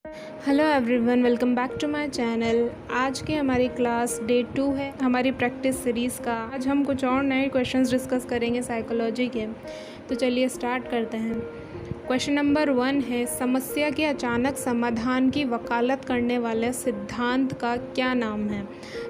Hello everyone, welcome back to my channel. आज की हमारी क्लास डे 2 है हमारी प्रैक्टिस सीरीज़ का। आज हम कुछ और नए क्वेश्चंस डिस्कस करेंगे साइकोलॉजी के। तो चलिए स्टार्ट करते हैं। क्वेश्चन नंबर 1 है, समस्या के अचानक समाधान की वकालत करने वाले सिद्धांत का क्या नाम है?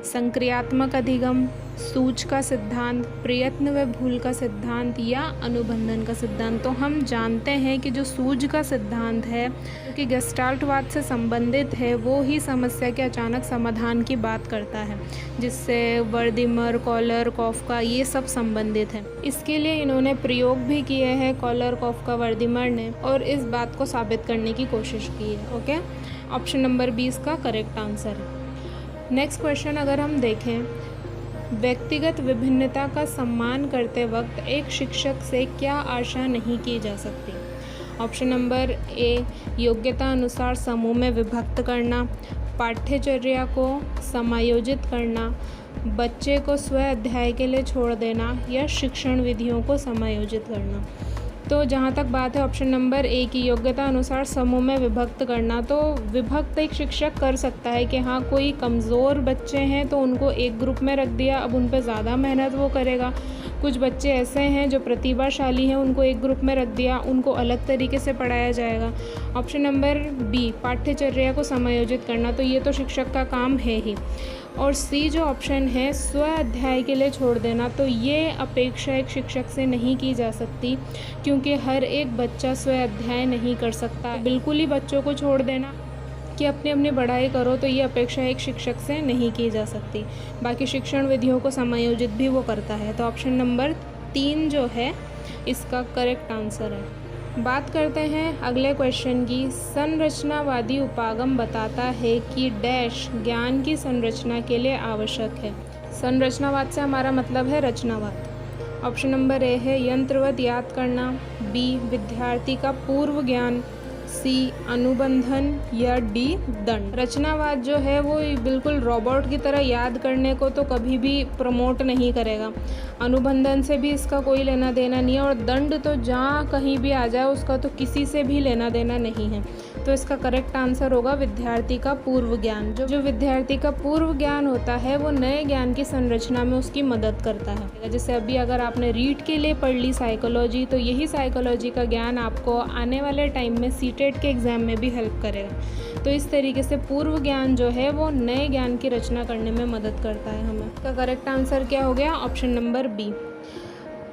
संक्रियात्मक अधिगम, सूच का सिद्धांत, प्रयत्न व भूल का सिद्धांत या अनुबंधन का सिद्धांत। तो हम जानते हैं कि जो सूझ का सिद्धांत है, जो कि गेस्टाल्टवाद से संबंधित है, वो ही समस्या के अचानक समाधान की बात करता है, जिससे वर्दीमर, कॉलर, कॉफका ये सब संबंधित है। इसके लिए इन्होंने प्रयोग भी किए हैं, कॉलर, कॉफका, वर्दीमर ने, और इस बात को साबित करने की कोशिश की है। ओके, ऑप्शन नंबर 20 का करेक्ट आंसर है। नेक्स्ट क्वेश्चन अगर हम देखें, व्यक्तिगत विभिन्नता का सम्मान करते वक्त एक शिक्षक से क्या आशा नहीं की जा सकती? ऑप्शन नंबर ए, योग्यता अनुसार समूह में विभक्त करना, पाठ्यचर्या को समायोजित करना, बच्चे को स्व अध्याय के लिए छोड़ देना या शिक्षण विधियों को समायोजित करना। तो जहाँ तक बात है ऑप्शन नंबर ए की, योग्यता अनुसार समूह में विभक्त करना, तो विभक्त एक शिक्षक कर सकता है कि हाँ, कोई कमज़ोर बच्चे हैं तो उनको एक ग्रुप में रख दिया, अब उन पर ज़्यादा मेहनत वो करेगा। कुछ बच्चे ऐसे हैं जो प्रतिभाशाली हैं, उनको एक ग्रुप में रख दिया, उनको अलग तरीके से पढ़ाया जाएगा। ऑप्शन नंबर बी, पाठ्यचर्या को समायोजित करना, तो ये तो शिक्षक का काम है ही। और सी जो ऑप्शन है, स्व अध्याय के लिए छोड़ देना, तो ये अपेक्षा एक शिक्षक से नहीं की जा सकती, क्योंकि हर एक बच्चा स्व अध्याय नहीं कर सकता। बिल्कुल ही बच्चों को छोड़ देना कि अपनी अपनी पढ़ाई करो, तो ये अपेक्षा एक शिक्षक से नहीं की जा सकती। बाकी शिक्षण विधियों को समायोजित भी वो करता है। तो ऑप्शन नंबर 3 जो है इसका करेक्ट आंसर है। बात करते हैं अगले क्वेश्चन की। संरचनावादी उपागम बताता है कि डैश ज्ञान की संरचना के लिए आवश्यक है। संरचनावाद से हमारा मतलब है रचनावाद। ऑप्शन नंबर ए है यंत्रवत याद करना, बी विद्यार्थी का पूर्व ज्ञान, सी अनुबंधन या डी दंड। रचनावाद जो है वो बिल्कुल रोबोट की तरह याद करने को तो कभी भी प्रमोट नहीं करेगा। अनुबंधन से भी इसका कोई लेना देना नहीं है, और दंड तो जहाँ कहीं भी आ जाए उसका तो किसी से भी लेना देना नहीं है। तो इसका करेक्ट आंसर होगा विद्यार्थी का पूर्व ज्ञान। जो विद्यार्थी का पूर्व ज्ञान होता है वो नए ज्ञान की संरचना में उसकी मदद करता है। जैसे अभी अगर आपने रीड के लिए पढ़ ली साइकोलॉजी, तो यही साइकोलॉजी का ज्ञान आपको आने वाले टाइम में सीटेट के एग्ज़ाम में भी हेल्प करेगा। तो इस तरीके से पूर्व ज्ञान जो है वो नए ज्ञान की रचना करने में मदद करता है हमें। इसका करेक्ट आंसर क्या हो गया? Option number B.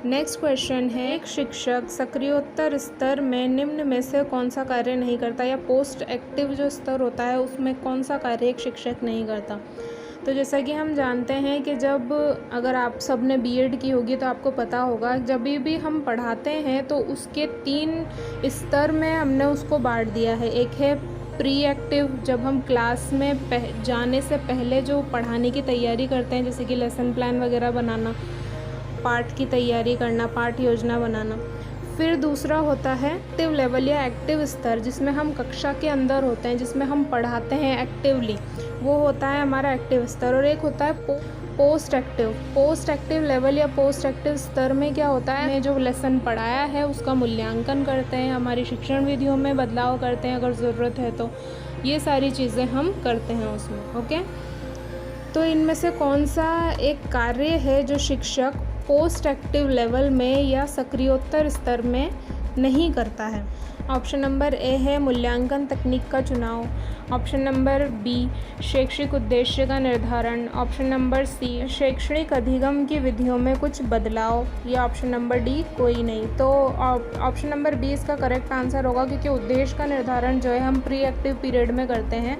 Next question है, एक शिक्षक सक्रियोत्तर स्तर में निम्न में से कौन सा कार्य नहीं करता, या पोस्ट एक्टिव जो स्तर होता है उसमें कौन सा कार्य एक शिक्षक नहीं करता? तो जैसा कि हम जानते हैं कि जब अगर आप सब ने बीएड की होगी तो आपको पता होगा, जब भी हम पढ़ाते हैं तो उसके 3 स्तर में हमने उसको बांट दिया है। एक है प्री एक्टिव, जब हम क्लास में जाने से पहले जो पढ़ाने की तैयारी करते हैं, जैसे कि लेसन प्लान वगैरह बनाना, पाठ की तैयारी करना, पाठ योजना बनाना। फिर दूसरा होता है एक्टिव लेवल या एक्टिव स्तर, जिसमें हम कक्षा के अंदर होते हैं, जिसमें हम पढ़ाते हैं एक्टिवली, वो होता है हमारा एक्टिव स्तर। और एक होता है post active. Post active level या पोस्ट एक्टिव स्तर में क्या होता है, हमें जो लेसन पढ़ाया है उसका मूल्यांकन करते हैं, हमारी शिक्षण विधियों में बदलाव करते हैं अगर ज़रूरत है तो, ये सारी चीज़ें हम करते हैं उसमें। ओके, तो इनमें से कौन सा एक कार्य है जो शिक्षक पोस्ट एक्टिव लेवल में या सक्रियोत्तर स्तर में नहीं करता है? ऑप्शन नंबर ए है मूल्यांकन तकनीक का चुनाव, ऑप्शन नंबर बी शैक्षिक उद्देश्य का निर्धारण, ऑप्शन नंबर सी शैक्षणिक अधिगम की विधियों में कुछ बदलाव, या ऑप्शन नंबर डी कोई नहीं। तो ऑप्शन नंबर बी इसका करेक्ट आंसर होगा, क्योंकि उद्देश्य का निर्धारण जो है हम प्री एक्टिव पीरियड में करते हैं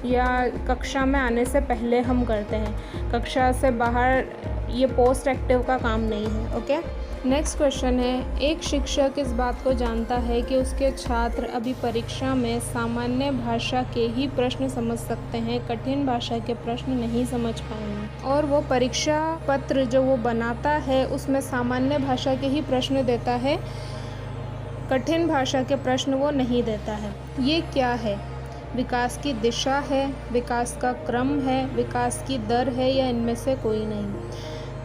या कक्षा में आने से पहले हम करते हैं। कक्षा से बाहर ये पोस्ट एक्टिव का काम नहीं है। ओके, नेक्स्ट क्वेश्चन है, एक शिक्षक इस बात को जानता है कि उसके छात्र अभी परीक्षा में सामान्य भाषा के ही प्रश्न समझ सकते हैं, कठिन भाषा के प्रश्न नहीं समझ पाएंगे, और वो परीक्षा पत्र जो वो बनाता है उसमें सामान्य भाषा के ही प्रश्न देता है, कठिन भाषा के प्रश्न वो नहीं देता है। ये क्या है? विकास की दिशा है, विकास का क्रम है, विकास की दर है, या इनमें से कोई नहीं?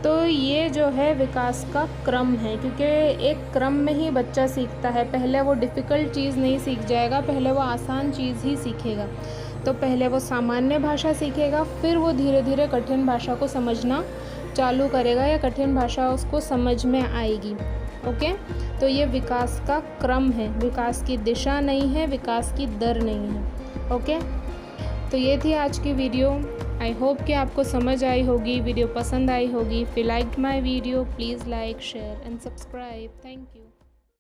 तो ये जो है विकास का क्रम है, क्योंकि एक क्रम में ही बच्चा सीखता है। पहले वो डिफ़िकल्ट चीज़ नहीं सीख जाएगा, पहले वो आसान चीज़ ही सीखेगा। तो पहले वो सामान्य भाषा सीखेगा, फिर वो धीरे धीरे कठिन भाषा को समझना चालू करेगा या कठिन भाषा उसको समझ में आएगी। ओके, तो ये विकास का क्रम है, विकास की दिशा नहीं है, विकास की दर नहीं है। ओके, तो ये थी आज की वीडियो। आई होप कि आपको समझ आई होगी, वीडियो पसंद आई होगी। If you liked my video please like, share and subscribe. Thank you.